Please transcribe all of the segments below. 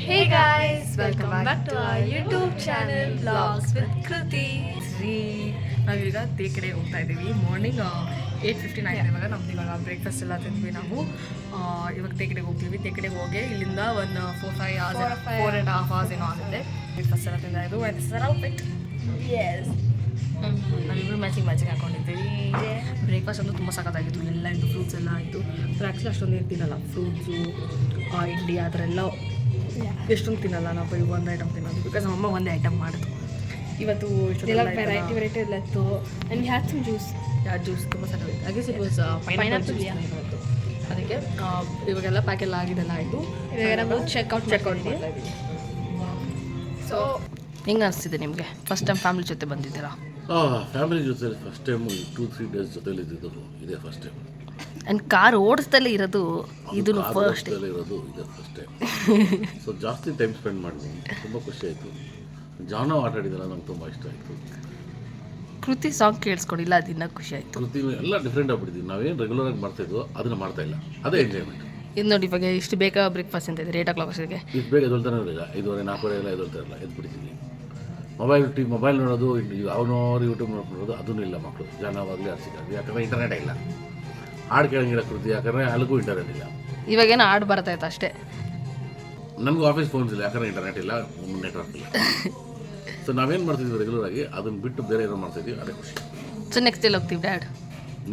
Hey guys, welcome back to our YouTube channel Vlogs with Kruti. ನಾವೀಗ ತೇಕಡೆಗೆ ಹೋಗ್ತಾ ಇದ್ದೀವಿ. Morning 8:59 ಆಗಿದೆ. ಇವಾಗ ನಮ್ದು ಇವಾಗ ಬ್ರೇಕ್ಫಾಸ್ಟ್ ಎಲ್ಲ ತಿಂದ್ವಿ ನಾವು. ಇವಾಗ ತೇಕಡೆಗೆ ಹೋಗ್ತೀವಿ. ತೇಕಡೆಗೆ ಹೋಗಿ ಇಲ್ಲಿಂದ ಒಂದು 4.5 hours ಏನೋ ಆಗುತ್ತೆ. ಬ್ರೇಕ್ಫಾಸ್ಟ್ ಎಲ್ಲ ತಿಂದಾಯಿತು. And this is our outfit. Yes. ನಾವಿಬ್ಬರು ಮ್ಯಾಚಿಂಗ್ ಹಾಕೊಂಡಿದ್ದೀವಿ. ಬ್ರೇಕ್ಫಾಸ್ಟ್ ಅಂತೂ ತುಂಬ ಸಖತ್ತಾಗಿತ್ತು. ಎಲ್ಲ ಇತ್ತು, ಫ್ರೂಟ್ಸ್ ಎಲ್ಲ ಆಯಿತು. ಆ್ಯಕ್ಚುಲಿ ಅಷ್ಟೊಂದು ಏನು ತಿನ್ನಲ್ಲ, ಫ್ರೂಟ್ಸು ಇಡ್ಲಿ ಆ ಥರ ಎಲ್ಲ ಎಷ್ಟೊಂದು ತಿನ್ನಲ್ಲ. ನಾವು ಬರೀ ಒಂದು ಐಟಮ್ ತಿನ್ನೋದು, ಬಿಕಾಸ್ ನಮ್ಮಮ್ಮ ಒಂದೇ ಐಟಮ್ ಮಾಡಿತು ಇವತ್ತು. ವೆರೈಟಿ ಎಲ್ಲ ಇತ್ತು. And we had some juice. Juice ತುಂಬ ಸಖತ್ತಾಗಿತ್ತು. I guess it was pineapple ಇವತ್ತು. ಅದಕ್ಕೆ ಇವಾಗೆಲ್ಲ ಪ್ಯಾಕೆಲ್ಲ ಆಗಿದೆಲ್ಲ ಆಯಿತು. ಇವಾಗ ನಾವು ಚೆಕ್ಔಟ್ ಮಾಡ್ತಾ ಇದ್ದೀವಿ. ಸೊ ಹೆಂಗೆ ಅನಿಸ್ತಿದೆ ನಿಮಗೆ? ಫಸ್ಟ್ ಟೈಮ್ ಫ್ಯಾಮಿಲಿ ಜೊತೆ ಬಂದಿದ್ದೀರಾ? ಫ್ಯಾಮಿಲಿ ಜೊತೆ ಫಸ್ಟ್ ಟೈಮ್ 2-3 ಡೇಸ್ ಜೊತೆಲಿ ಇದ್ದಿದ್ದು ಇದೇ ಫಸ್ಟ್ ಟೈಮ್. ಆ್ಯಂಡ್ ಕಾರ್ ಓಡಿಸ್ದಲ್ಲೇ ಇರೋದು ಇದು ಫಸ್ಟ್ ಇರೋದು ಇದೇ ಫಸ್ಟ್ ಟೈಮ್. ಸೊ ಜಾಸ್ತಿ ಟೈಮ್ ಸ್ಪೆಂಡ್ ಮಾಡಿದ್ವಿ. ತುಂಬ ಖುಷಿ ಆಯಿತು. ಜಾನೋ ಆಟ ಆಡಿದಲ್ಲ, ನಂಗೆ ತುಂಬ ಇಷ್ಟ ಆಯಿತು. ಕೃತಿ ಸಾಂಗ್ ಕೇಳಿಸ್ಕೊಂಡಿಲ್ಲ, ಅದನ್ನ ಖುಷಿ ಆಯಿತು. ಕೃತಿ ಎಲ್ಲ ಡಿಫ್ರೆಂಟ್ ಆಗ್ಬಿಟ್ಟಿದ್ದೀವಿ. ನಾವೇನು ರೆಗ್ಯುಲರಾಗಿ ಮಾಡ್ತಾಯಿದ್ವು ಅದನ್ನು ಮಾಡ್ತಾ ಇಲ್ಲ, ಅದೇ ಎಂಜಾಯ್ಮೆಂಟ್. ಇದು ನೋಡಿ, ಇವಾಗ ಇಷ್ಟು ಬೇಗ ಬ್ರೇಕ್ಫಾಸ್ಟ್ ಅಂತ ಇದೆ. 8 o'clock ಅಷ್ಟೊತ್ತಿಗೆ ಇಷ್ಟು ಬೇಗ ಎದೊಳ್ತಾನೆ ಇರಲಿಲ್ಲ. 5:30, 4:30 ಎಲ್ಲ ಎದೊಳ್ತಾ ಇರಲ್ಲ, ಎದ್ಬಿಡ್ತೀವಿ. ಮೊಬೈಲ್ ನೋಡೋದು, ಅವನವ್ರು ಯೂಟ್ಯೂಬ್ ನೋಡ್ಕೊಳ್ಳೋದು ಅದೂ ಇಲ್ಲ ಮಕ್ಕಳು. ಜಾನವಾಗಲಿ ಅರ್ಸಿಕಾಗಲಿ, ಯಾಕಂದರೆ ಇಂಟರ್ನೆಟ್ ಇಲ್ಲ. ಹಾಡು ಕೇಳಂಗಿಲ್ಲ ಕೃತಿ, ಯಾಕಂದರೆ ಅಲ್ಲಿಗೂ ಇಂಟರ್ನೆಟ್ ಇಲ್ಲ. ಇವಾಗೇನೋ ಹಾಡು ಬರ್ತಾಯಿತ್ತು ಅಷ್ಟೇ. ನನಗೂ ಆಫೀಸ್ ಫೋನ್ಸ್ ಇಲ್ಲ, ಯಾಕಂದರೆ ಇಂಟರ್ನೆಟ್ ಇಲ್ಲ, ನೆಟ್ವರ್ಕ್ ಇಲ್ಲ. ಸೊ ನಾವೇನು ಮಾಡ್ತಿದ್ವಿ ರೆಗ್ಯುಲರಾಗಿ, ಅದನ್ನು ಬಿಟ್ಟು ಬೇರೆ ಏನೋ ಮಾಡ್ತಾಯಿದ್ವಿ, ಅದೇ ಖುಷಿ. ಸೊ ನೆಕ್ಸ್ಟ್ ಎಲ್ಲಿ ಹೋಗ್ತೀವಿ ಡ್ಯಾಡ್?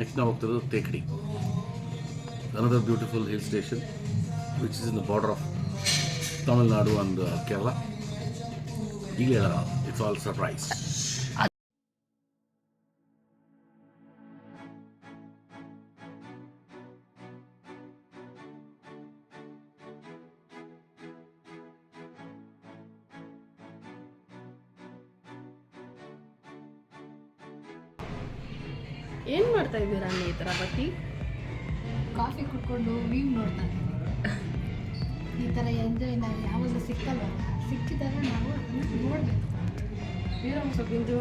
ನೆಕ್ಸ್ಟ್ ನಾವು ಹೋಗ್ತಿರೋದು Thekkady, another beautiful hill station which is in the border of Tamil Nadu and Kerala. It's all surprise. ಏನು ಮಾಡ್ತಾ ಇದ್ದೀರಾ ನೀವು ಈ ಥರ ಬತ್ತಿ? ಕಾಫಿ ಕುಡ್ಕೊಂಡು ವ್ಯೂ ನೋಡ್ತಾ ಇದ್ದೀವಿ. ಈ ಥರ ಎಂಜಾಯ್ ನಾವು ಯಾವಾಗ ಸಿಕ್ಕಲ್ಲ, ಸಿಕ್ಕಿದಾಗ ನಾವು ಅದನ್ನು ನೋಡಬೇಕು. ಸೊಪ್ಪಿಂದವ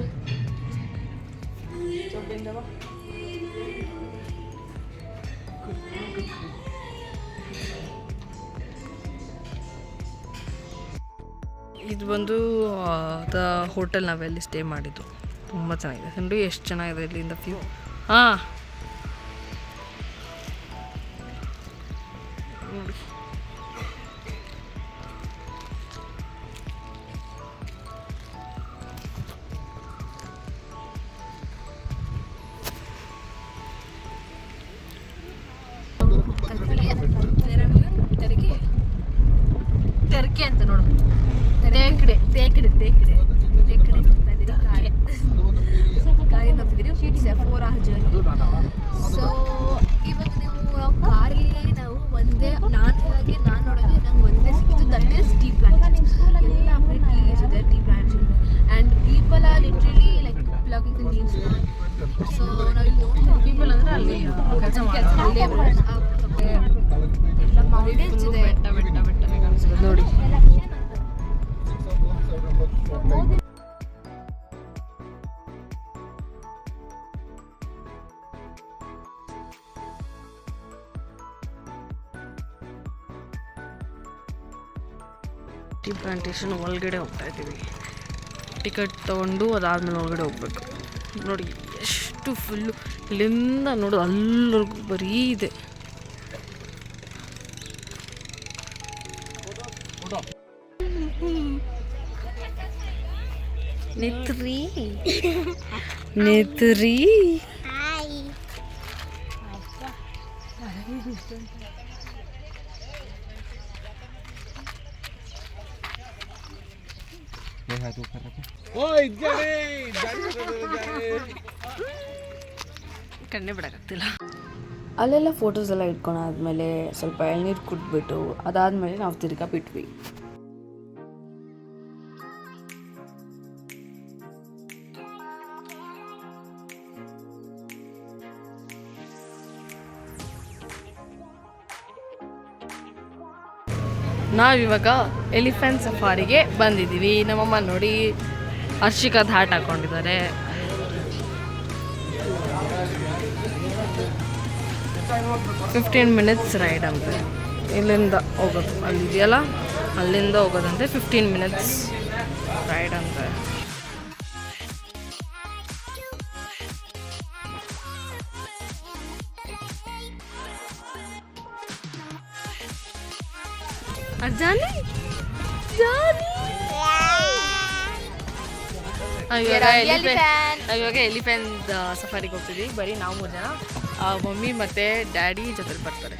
ಇದು ಬಂದು ದ ಹೋಟೆಲ್ ನಾವೆಲ್ಲಿ ಸ್ಟೇ ಮಾಡಿದ್ದು. ತುಂಬ ಚೆನ್ನಾಗಿದೆ. ನೋಡಿ ಎಷ್ಟು ಚೆನ್ನಾಗಿದೆ ಇಲ್ಲಿಂದ ವ್ಯೂ. ಹಾಂ ನೋಡಿ, ತೆರಕೆ ಅಂತ ನೋಡು. ತೇಕಡೆ ತೇಕಡೆ ತೇಕಡೆ ತೇಕಡೆ ಗಾಡಿ ನೋಡ್ತಿದ್ದೀವಿ. 4 hour ಜರ್ನಿ. ಸೊ ಇವಾಗ ನಾವು ಕಾರಲ್ಲಿ ನಾವು ಒಂದೇ ನಾನು ನೋಡೋದು ನಂಗೆ ಒಂದೇ ಸಿಕ್ಕಿತು, ದಟ್ ಈಸ್ ಟೀ ಪ್ಲಾಂಟ್ಸ್. ಎಲ್ಲ ಬರೀ ಟೀಸ್ ಇದೆ, ಟೀ ಪ್ಲಾಂಟ್ಸ್ ಇದೆ. And people are literally like plucking the leaves. So ನಾವಿಲ್ಲಿ ನೋಡ್ತೀವಿ, ಪೀಪಲ್ ಅಂದರೆ ಅಲ್ಲಿ ಕೆಲಸ ಎಲ್ಲ ಮೌಂಟೇನ್ಸ್ ಇದೆ. ಬೆಟ್ಟ ಕಾಣಿಸ್ತದೆ ನೋಡಿ. ಟೀ ಪ್ಲಾಂಟೇಶನ್ ಒಳಗಡೆ ಹೋಗ್ತಾ ಇದ್ದೀವಿ. ಟಿಕೆಟ್ ತೊಗೊಂಡು ಅದಾದ್ಮೇಲೆ ಒಳಗಡೆ ಹೋಗ್ಬೇಕು. ನೋಡಿ ಎಷ್ಟು ಫುಲ್ಲು ಇಲ್ಲಿಂದ ನೋಡು ಅಲ್ಲಿವರೆಗೂ ಬರೀ ಇದೆ. ನೆತ್ರಿ ನೆತ್ರಿ ಕಣ್ಣೆ ಬಿಡೋಕ್ಕಾಗ್ತಿಲ್ಲ. ಅಲ್ಲೆಲ್ಲ ಫೋಟೋಸ್ ಎಲ್ಲ ಇಟ್ಕೊಂಡಾದ್ಮೇಲೆ ಸ್ವಲ್ಪ ಎಳ್ನೀರು ಕುಟ್ಬಿಟ್ಟು ಅದಾದಮೇಲೆ ನಾವು ತಿರ್ಗಾ ಬಿಟ್ವಿ. ನಾವಿವಾಗ ಎಲಿಫೆಂಟ್ ಸಫಾರಿಗೆ ಬಂದಿದ್ದೀವಿ. ನಮ್ಮಮ್ಮ ನೋಡಿ ಹರ್ಷಿಕಾದ ಹ್ಯಾಟ್ ಹಾಕ್ಕೊಂಡಿದ್ದಾರೆ. 15 minutes ರೈಡ್ ಅಂತೆ. ಇಲ್ಲಿಂದ ಹೋಗೋದು ಅಲ್ಲಿದೆಯಲ್ಲ ಅಲ್ಲಿಂದ ಹೋಗೋದಂತೆ 15 ಮಿನಿಟ್ಸ್ ರೈಡ್ ಅಂತ. ಜಾನಿ ಇವಾಗ ಎಲಿಫೆಂಟ್ ಸಫಾರಿಗೆ ಹೋಗ್ತಿದ್ವಿ. ಬರೀ ನಾವು 3 ಜನ, ಮಮ್ಮಿ ಮತ್ತು ಡ್ಯಾಡಿ ಜೊತೆಲಿ ಬರ್ತಾರೆ.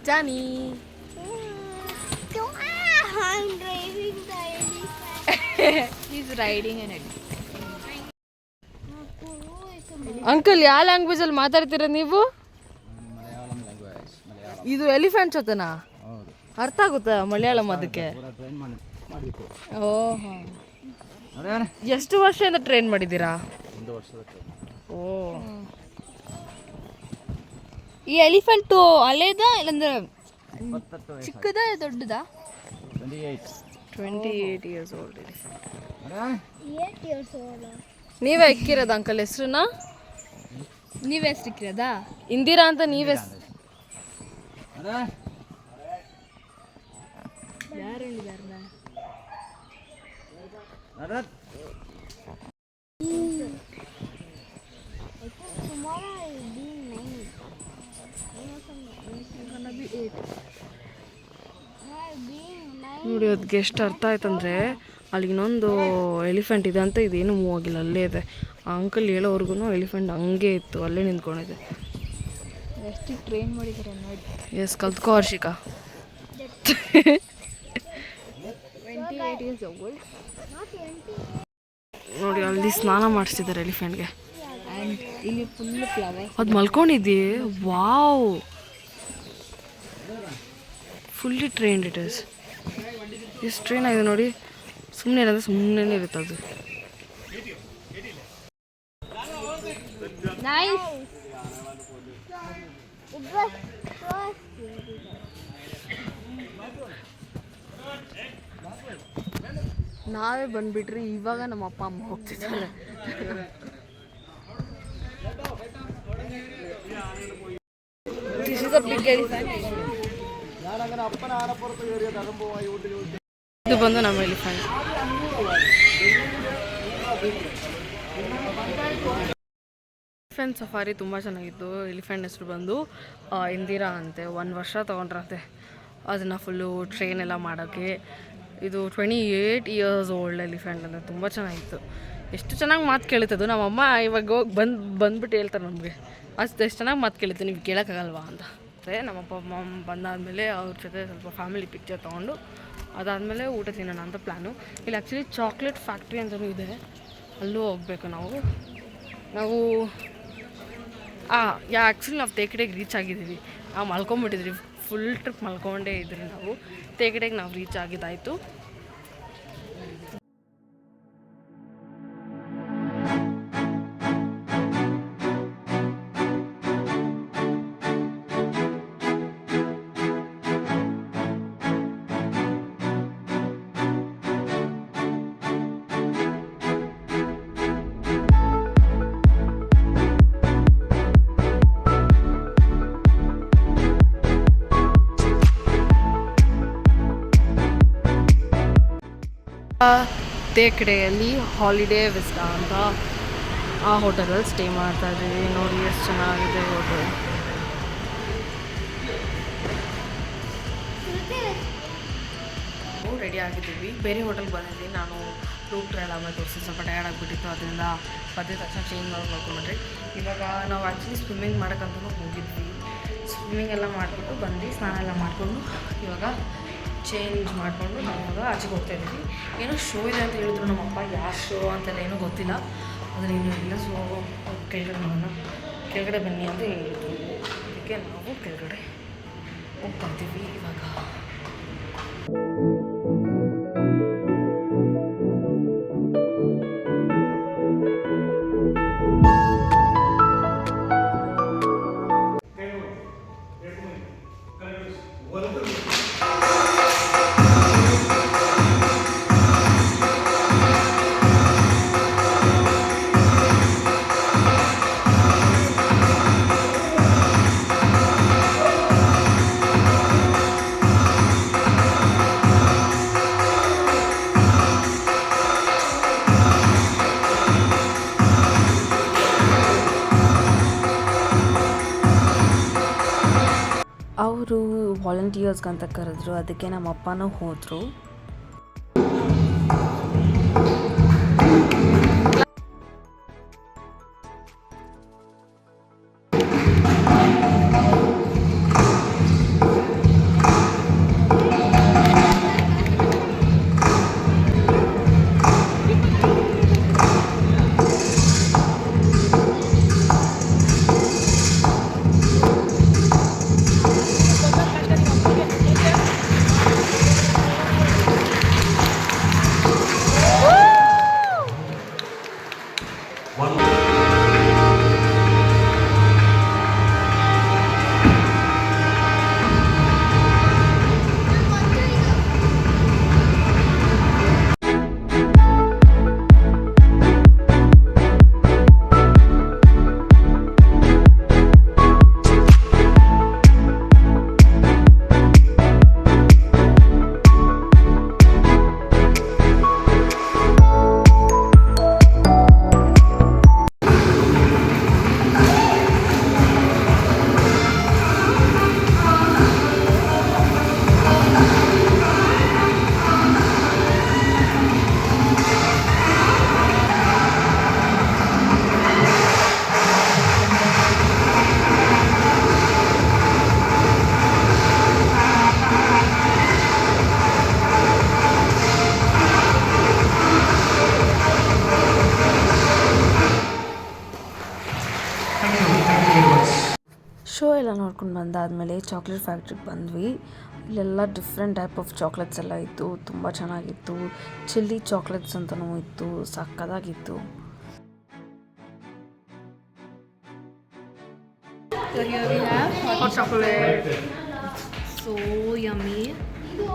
ಜಾನಿ I'm driving the elephant. He's riding an elephant. Uncle ಯಾವ ಲ್ಯಾಂಗ್ವೇಜಲ್ಲಿ ಮಾತಾಡ್ತೀರ ನೀವು? ಇದು ಎಲಿಫೆಂಟ್ ಜೊತೆನಾ? ಅರ್ಥ ಆಗುತ್ತಾ ಮಲಯಾಳಂ ಅದಕ್ಕೆ? ಓಹೋ, ಎಷ್ಟು ವರ್ಷದಿಂದ ಟ್ರೈನ್ ಮಾಡಿದ್ದೀರಾ? 1 ವರ್ಷದ ಟ್ರೈನ್. ಓ, ಈ ಎಲಿಫೆಂಟು ಅಲ್ಲೇದ ಇಲ್ಲಂದ್ರೆ ಚಿಕ್ಕದ ದೊಡ್ಡದಾ? 28 years old elephant. 8 years old. ನೀವೇ ಎಕ್ಕಿರೋದು ಅಂಕಲ್ ಹೆಸ್ರನ್ನ? ನೀವೇ ಸಿಕ್ಕಿರೋದಾ? ಇಂದಿರಾ ಅಂತ ನೀವೇ? ಯಾರು ಹೇಳಿದಾರ? ನೋಡಿ ಅದಕ್ಕೆ ಎಷ್ಟು ಅರ್ಥ ಆಯ್ತಂದರೆ ಅಲ್ಲಿ ಇನ್ನೊಂದು ಎಲಿಫೆಂಟ್ ಇದೆ ಅಂತ, ಇದೇನು ಮೂವ್ ಆಗಿಲ್ಲ, ಅಲ್ಲೇ ಇದೆ. ಆ ಅಂಕಲ್ ಹೇಳೋವರೆಗೂ ಎಲಿಫೆಂಟ್ ಹಂಗೆ ಇತ್ತು, ಅಲ್ಲೇ ನಿಂತ್ಕೊಂಡಿದೆ. ಎಷ್ಟು ಟ್ರೈನ್ ಮಾಡಿದ್ದಾರೆ ನೋಡಿ. ಎಸ್, ಕಲ್ತ್ಕೋ ಹರ್ಷಿಕಾ. 28 years old. ನೋಡಿ ಅಲ್ಲಿ ಸ್ನಾನ ಮಾಡಿಸ್ತಿದ್ದಾರೆ ಎಲಿಫೆಂಟ್ಗೆ. ಆ್ಯಂಡ್ ಇಲ್ಲಿ ಫುಲ್ ಫ್ಲವರ್ಸ್. ಅದು ಮಲ್ಕೊಂಡಿದ್ದೆ. Wow, fully trained it is. ಎಷ್ಟು ಟ್ರೈನ್ ಆಗಿದೆ ನೋಡಿ. ಸುಮ್ಮನೆ ಇರೋದು ಸುಮ್ಮನೆ ಇರುತ್ತೆ ಅದು. ನೈಸ್. ನಾವೇ ಬಂದ್ಬಿಟ್ರಿ, ಇವಾಗ ನಮ್ಮ ಅಪ್ಪ ಅಮ್ಮ ಹೋಗ್ತಿದ್ದಾರೆ. ಇದು ಬಂದು ನಮ್ಮ ಎಲಿಫೆಂಟ್. ಎಲಿಫೆಂಟ್ ಸಫಾರಿ ತುಂಬ ಚೆನ್ನಾಗಿತ್ತು. ಎಲಿಫೆಂಟ್ ಹೆಸರು ಬಂದು ಇಂದಿರಾ ಅಂತೆ. 1 ವರ್ಷ ತೊಗೊಂಡ್ರಂತೆ ಅದನ್ನು ಫುಲ್ಲು ಟ್ರೈನ್ ಎಲ್ಲ ಮಾಡೋಕ್ಕೆ. ಇದು 28 ಇಯರ್ಸ್ ಓಲ್ಡ್ ಎಲಿಫೆಂಟ್ ಅಂದರೆ ತುಂಬ ಚೆನ್ನಾಗಿತ್ತು. ಎಷ್ಟು ಚೆನ್ನಾಗಿ ಮಾತು ಕೇಳುತ್ತದು. ನಮ್ಮಮ್ಮ ಇವಾಗ ಹೋಗಿ ಬಂದ್ಬಿಟ್ಟು ಹೇಳ್ತಾರೆ ನಮಗೆ, ಅಷ್ಟು ಎಷ್ಟು ಚೆನ್ನಾಗಿ ಮಾತು ಕೇಳುತ್ತೆ, ನೀವು ಕೇಳೋಕ್ಕಾಗಲ್ವಾ ಅಂತ. ಮತ್ತು ನಮ್ಮಪ್ಪ ಅಮ್ಮ ಬಂದಾದಮೇಲೆ ಅವ್ರ ಜೊತೆ ಸ್ವಲ್ಪ ಫ್ಯಾಮಿಲಿ ಪಿಕ್ಚರ್ ತೊಗೊಂಡು ಅದಾದಮೇಲೆ ಊಟ ತಿನ್ನೋಣ ಅಂತ ಪ್ಲ್ಯಾನು. ಇಲ್ಲಿ ಆ್ಯಕ್ಚುಲಿ ಚಾಕ್ಲೇಟ್ ಫ್ಯಾಕ್ಟ್ರಿ ಅಂತಲೂ ಇದೆ, ಅಲ್ಲೂ ಹೋಗಬೇಕು ನಾವು ಆ್ಯಕ್ಚುಲಿ ನಾವು ತೇಕಡೆಗೆ ರೀಚ್ ಆಗಿದ್ದೀವಿ. ನಾವು ಮಲ್ಕೊಂಬಿಟ್ಟಿದ್ರಿ, ಫುಲ್ ಟ್ರಿಪ್ ಮಲ್ಕೊಂಡೇ ಇದ್ರಿ ನಾವು. ತೇಕಡೆಗೆ ನಾವು ರೀಚ್ ಆಗಿದ್ದಾಯಿತು. ತೇಕಡೆಯಲ್ಲಿ ಹಾಲಿಡೇ ವಿಸ್ಟಾ ಅಂತ ಆ ಹೋಟೆಲಲ್ಲಿ ಸ್ಟೇ ಮಾಡ್ತಾ ಇದ್ದೀವಿ. ನೋಡಿ ಎಷ್ಟು ಚೆನ್ನಾಗಿದೆ ಹೋಟೆಲ್. ರೆಡಿ ಆಗಿದ್ದೀವಿ, ಬೇರೆ ಹೋಟೆಲ್ಗೆ ಬಂದಿದ್ವಿ. ನಾನು ರೂಟ್ ಟ್ರಯಲ್ ಆಮೇಲೆ ತೋರಿಸಿ ಸ್ವಲ್ಪ ಟಯರ್ಡ್ ಆಗಿಬಿಟ್ಟಿತ್ತು, ಅದರಿಂದ ಪದ್ಯ ತಕ್ಷಣ ಚೇಂಜ್ ಮಾಡ್ಕೊಂಡ್ಬಿಟ್ರಿ. ಇವಾಗ ನಾವು ಆ್ಯಕ್ಚುಲಿ ಸ್ವಿಮ್ಮಿಂಗ್ ಮಾಡೋಕ್ಕಂತೂ ಹೋಗಿದ್ವಿ. ಸ್ವಿಮ್ಮಿಂಗ್ ಎಲ್ಲ ಮಾಡಿಬಿಟ್ಟು ಬಂದು ಸ್ನಾನ ಎಲ್ಲ ಮಾಡಿಕೊಂಡು ಇವಾಗ ಚೇಂಜ್ ಮಾಡಿಕೊಂಡು ನಾವು ಇವಾಗ ಆಚೆಗೆ ಹೋಗ್ತಾ ಇದ್ದೀವಿ. ಏನೋ ಶೋ ಇದೆ ಅಂತ ಹೇಳಿದ್ರು ನಮ್ಮಪ್ಪ, ಯಾವ ಶೋ ಅಂತೆಲ್ಲ ಏನೂ ಗೊತ್ತಿಲ್ಲ, ಆದರೆ ಇನ್ನೂ ಇಲ್ಲ. ಸೊ ಕೆಳಗಡೆ ನೋಡೋಣ, ಕೆಳಗಡೆ ಬನ್ನಿ ಅಂತ ಹೇಳಿದ್ರು. ಅದಕ್ಕೆ ನಾವು ಕೆಳಗಡೆ ಹೋಗ್ತಾ ಇದ್ದೀವಿ ಇವಾಗ. ಅವರು ವಾಲಂಟಿಯರ್ಸ್ಗಂತ ಕರೆದ್ರು, ಅದಕ್ಕೆ ನಮ್ಮ ಅಪ್ಪನೂ ಹೋದರು. ಶೋ ಎಲ್ಲ ನೋಡ್ಕೊಂಡು ಬಂದಾದಮೇಲೆ ಚಾಕ್ಲೇಟ್ ಫ್ಯಾಕ್ಟ್ರಿಗೆ ಬಂದ್ವಿ. ಇಲ್ಲೆಲ್ಲ ಡಿಫ್ರೆಂಟ್ ಟೈಪ್ ಆಫ್ ಚಾಕ್ಲೇಟ್ಸ್ ಎಲ್ಲ ಇತ್ತು, ತುಂಬ ಚೆನ್ನಾಗಿತ್ತು. ಚಿಲ್ಲಿ ಚಾಕ್ಲೇಟ್ಸ್ ಅಂತಲೂ ಇತ್ತು, ಸಕ್ಕದಾಗಿತ್ತು. So here we have hot chocolate. So yummy. ಇದು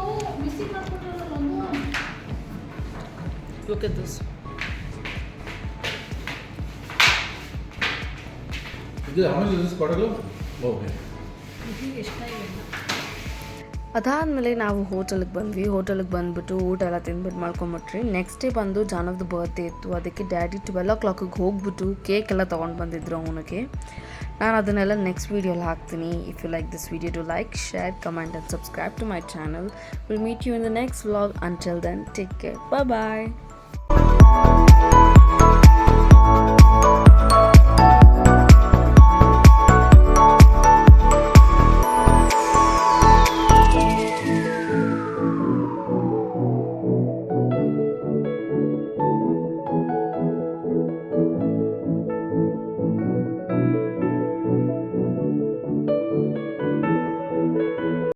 ಬಿಸಿ ಮಾಡ್ಕೊಟ್ರಲ್ಲ Look at this. ಅದಾದಮೇಲೆ ನಾವು ಹೋಟೆಲ್ಗೆ ಬಂದ್ವಿ. ಹೋಟೆಲ್ಗೆ ಬಂದುಬಿಟ್ಟು ಊಟ ಎಲ್ಲ ತಿಂದ್ಬಿಟ್ಟು ಮಾಡ್ಕೊಂಬಿಟ್ರಿ. ನೆಕ್ಸ್ಟ್ ಡೇ ಬಂದು ಜಾನವ್ದು ಬರ್ತ್ಡೇ ಇತ್ತು, ಅದಕ್ಕೆ ಡ್ಯಾಡಿ 12 o'clock ಹೋಗ್ಬಿಟ್ಟು ಕೇಕ್ ಎಲ್ಲ ತೊಗೊಂಡು ಬಂದಿದ್ರು ಅವನಿಗೆ. ನಾನು ಅದನ್ನೆಲ್ಲ ನೆಕ್ಸ್ಟ್ ವೀಡಿಯೋಲಿ ಹಾಕ್ತೀನಿ. If you like this video, to like, share, comment and subscribe to my channel. Will meet you in the next vlog. Until then, take care, bye.